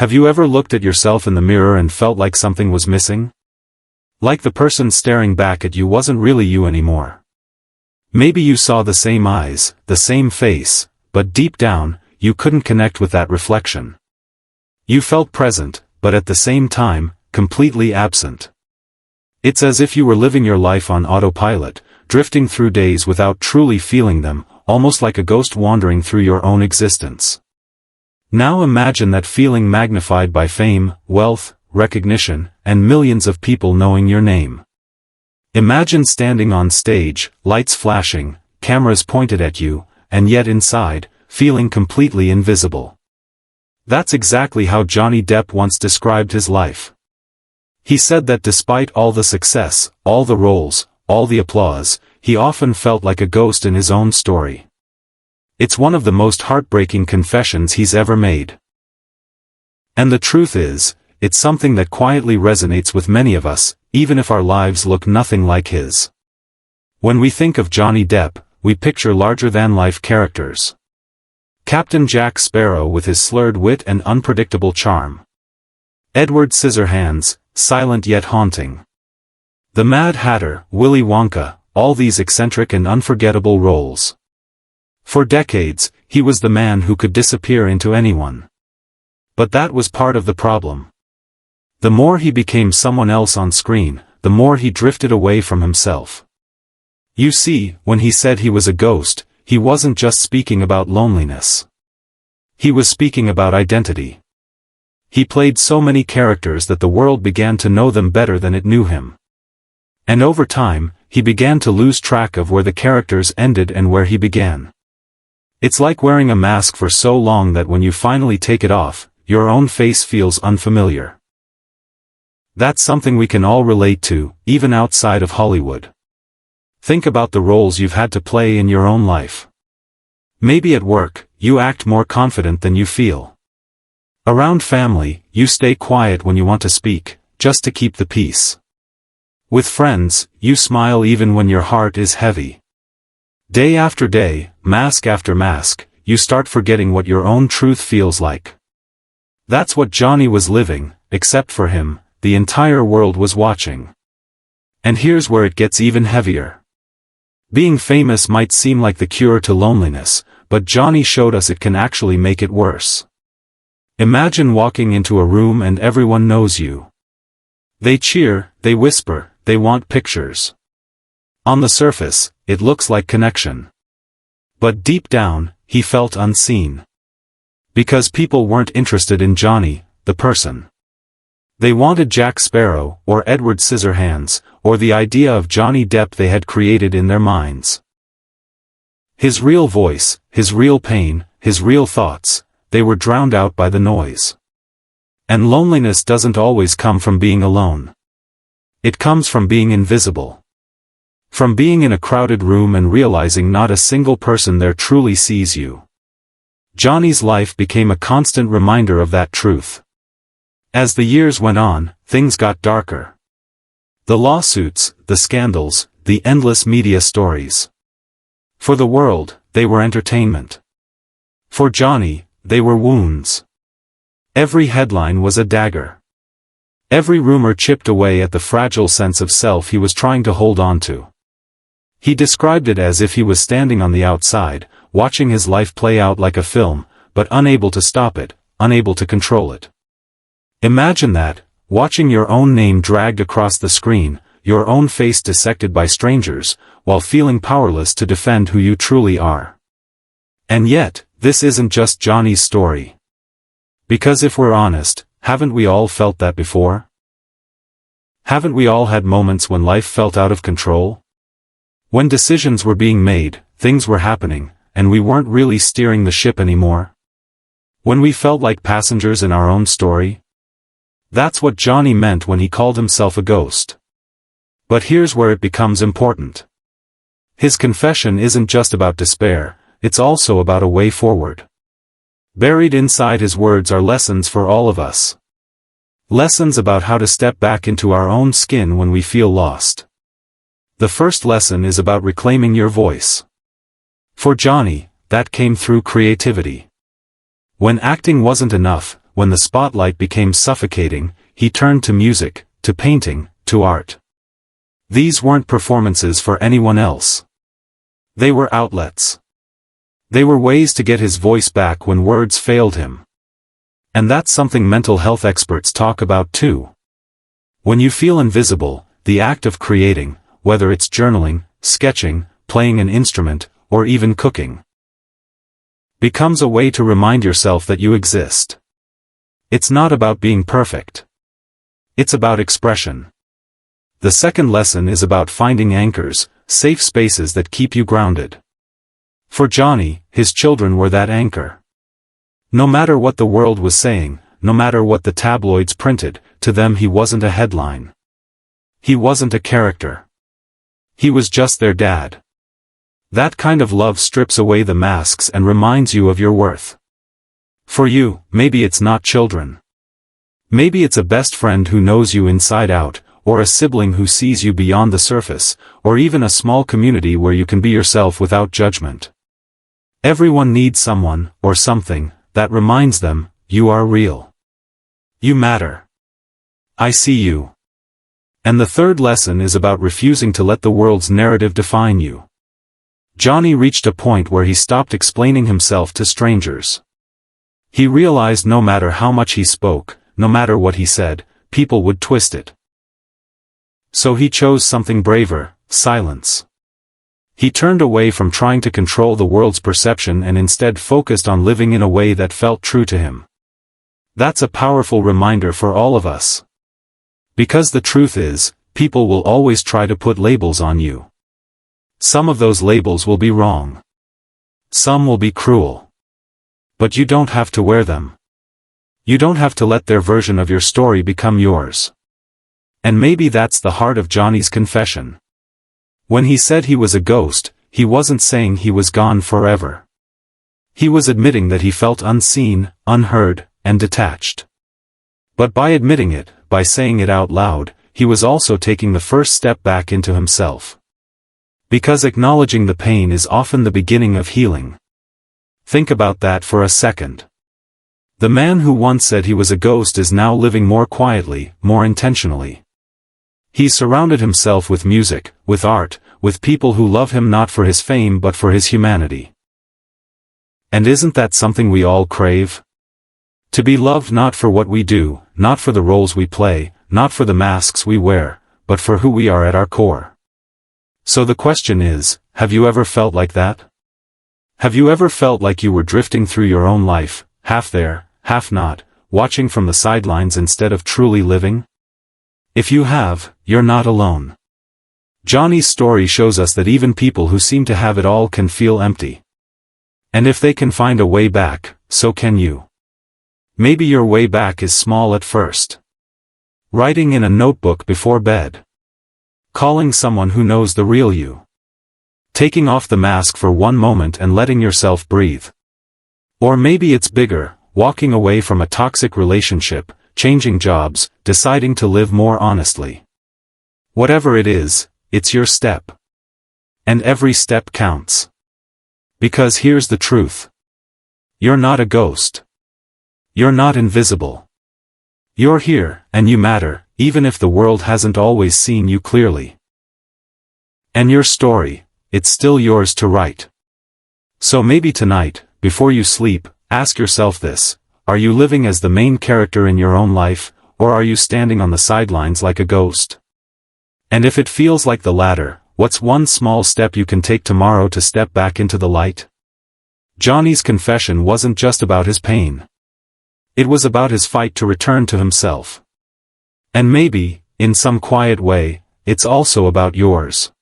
Have you ever looked at yourself in the mirror and felt like something was missing? Like the person staring back at you wasn't really you anymore. Maybe you saw the same eyes, the same face, but deep down, you couldn't connect with that reflection. You felt present, but at the same time, completely absent. It's as if you were living your life on autopilot, drifting through days without truly feeling them, almost like a ghost wandering through your own existence. Now imagine that feeling magnified by fame, wealth, recognition, and millions of people knowing your name. Imagine standing on stage, lights flashing, cameras pointed at you, and yet inside, feeling completely invisible. That's exactly how Johnny Depp once described his life. He said that despite all the success, all the roles, all the applause, he often felt like a ghost in his own story. It's one of the most heartbreaking confessions he's ever made. And the truth is, it's something that quietly resonates with many of us, even if our lives look nothing like his. When we think of Johnny Depp, we picture larger-than-life characters. Captain Jack Sparrow with his slurred wit and unpredictable charm. Edward Scissorhands, silent yet haunting. The Mad Hatter, Willy Wonka, all these eccentric and unforgettable roles. For decades, he was the man who could disappear into anyone. But that was part of the problem. The more he became someone else on screen, the more he drifted away from himself. You see, when he said he was a ghost, he wasn't just speaking about loneliness. He was speaking about identity. He played so many characters that the world began to know them better than it knew him. And over time, he began to lose track of where the characters ended and where he began. It's like wearing a mask for so long that when you finally take it off, your own face feels unfamiliar. That's something we can all relate to, even outside of Hollywood. Think about the roles you've had to play in your own life. Maybe at work, you act more confident than you feel. Around family, you stay quiet when you want to speak, just to keep the peace. With friends, you smile even when your heart is heavy. Day after day, mask after mask, you start forgetting what your own truth feels like. That's what Johnny was living, except for him, the entire world was watching. And here's where it gets even heavier. Being famous might seem like the cure to loneliness, but Johnny showed us it can actually make it worse. Imagine walking into a room and everyone knows you. They cheer, they whisper, they want pictures. On the surface, it looks like connection. But deep down, he felt unseen. Because people weren't interested in Johnny, the person. They wanted Jack Sparrow, or Edward Scissorhands, or the idea of Johnny Depp they had created in their minds. His real voice, his real pain, his real thoughts, they were drowned out by the noise. And loneliness doesn't always come from being alone. It comes from being invisible. From being in a crowded room and realizing not a single person there truly sees you. Johnny's life became a constant reminder of that truth. As the years went on, things got darker. The lawsuits, the scandals, the endless media stories. For the world, they were entertainment. For Johnny, they were wounds. Every headline was a dagger. Every rumor chipped away at the fragile sense of self he was trying to hold on to. He described it as if he was standing on the outside, watching his life play out like a film, but unable to stop it, unable to control it. Imagine that, watching your own name dragged across the screen, your own face dissected by strangers, while feeling powerless to defend who you truly are. And yet, this isn't just Johnny's story. Because if we're honest, haven't we all felt that before? Haven't we all had moments when life felt out of control? When decisions were being made, things were happening, and we weren't really steering the ship anymore? When we felt like passengers in our own story? That's what Johnny meant when he called himself a ghost. But here's where it becomes important. His confession isn't just about despair, it's also about a way forward. Buried inside his words are lessons for all of us. Lessons about how to step back into our own skin when we feel lost. The first lesson is about reclaiming your voice. For Johnny, that came through creativity. When acting wasn't enough, when the spotlight became suffocating, he turned to music, to painting, to art. These weren't performances for anyone else. They were outlets. They were ways to get his voice back when words failed him. And that's something mental health experts talk about too. When you feel invisible, the act of creating, whether it's journaling, sketching, playing an instrument, or even cooking, becomes a way to remind yourself that you exist. It's not about being perfect. It's about expression. The second lesson is about finding anchors, safe spaces that keep you grounded. For Johnny, his children were that anchor. No matter what the world was saying, no matter what the tabloids printed, to them he wasn't a headline. He wasn't a character. He was just their dad. That kind of love strips away the masks and reminds you of your worth. For you, maybe it's not children. Maybe it's a best friend who knows you inside out, or a sibling who sees you beyond the surface, or even a small community where you can be yourself without judgment. Everyone needs someone, or something, that reminds them, you are real. You matter. I see you. And the third lesson is about refusing to let the world's narrative define you. Johnny reached a point where he stopped explaining himself to strangers. He realized no matter how much he spoke, no matter what he said, people would twist it. So he chose something braver, silence. He turned away from trying to control the world's perception and instead focused on living in a way that felt true to him. That's a powerful reminder for all of us. Because the truth is, people will always try to put labels on you. Some of those labels will be wrong. Some will be cruel. But you don't have to wear them. You don't have to let their version of your story become yours. And maybe that's the heart of Johnny's confession. When he said he was a ghost, he wasn't saying he was gone forever. He was admitting that he felt unseen, unheard, and detached. But by admitting it, by saying it out loud, he was also taking the first step back into himself. Because acknowledging the pain is often the beginning of healing. Think about that for a second. The man who once said he was a ghost is now living more quietly, more intentionally. He's surrounded himself with music, with art, with people who love him not for his fame but for his humanity. And isn't that something we all crave? To be loved not for what we do, not for the roles we play, not for the masks we wear, but for who we are at our core. So the question is, have you ever felt like that? Have you ever felt like you were drifting through your own life, half there, half not, watching from the sidelines instead of truly living? If you have, you're not alone. Johnny's story shows us that even people who seem to have it all can feel empty. And if they can find a way back, so can you. Maybe your way back is small at first. Writing in a notebook before bed. Calling someone who knows the real you. Taking off the mask for one moment and letting yourself breathe. Or maybe it's bigger, walking away from a toxic relationship, changing jobs, deciding to live more honestly. Whatever it is, it's your step. And every step counts. Because here's the truth. You're not a ghost. You're not invisible. You're here, and you matter, even if the world hasn't always seen you clearly. And your story, it's still yours to write. So maybe tonight, before you sleep, ask yourself this: are you living as the main character in your own life, or are you standing on the sidelines like a ghost? And if it feels like the latter, what's one small step you can take tomorrow to step back into the light? Johnny's confession wasn't just about his pain. It was about his fight to return to himself. And maybe, in some quiet way, it's also about yours.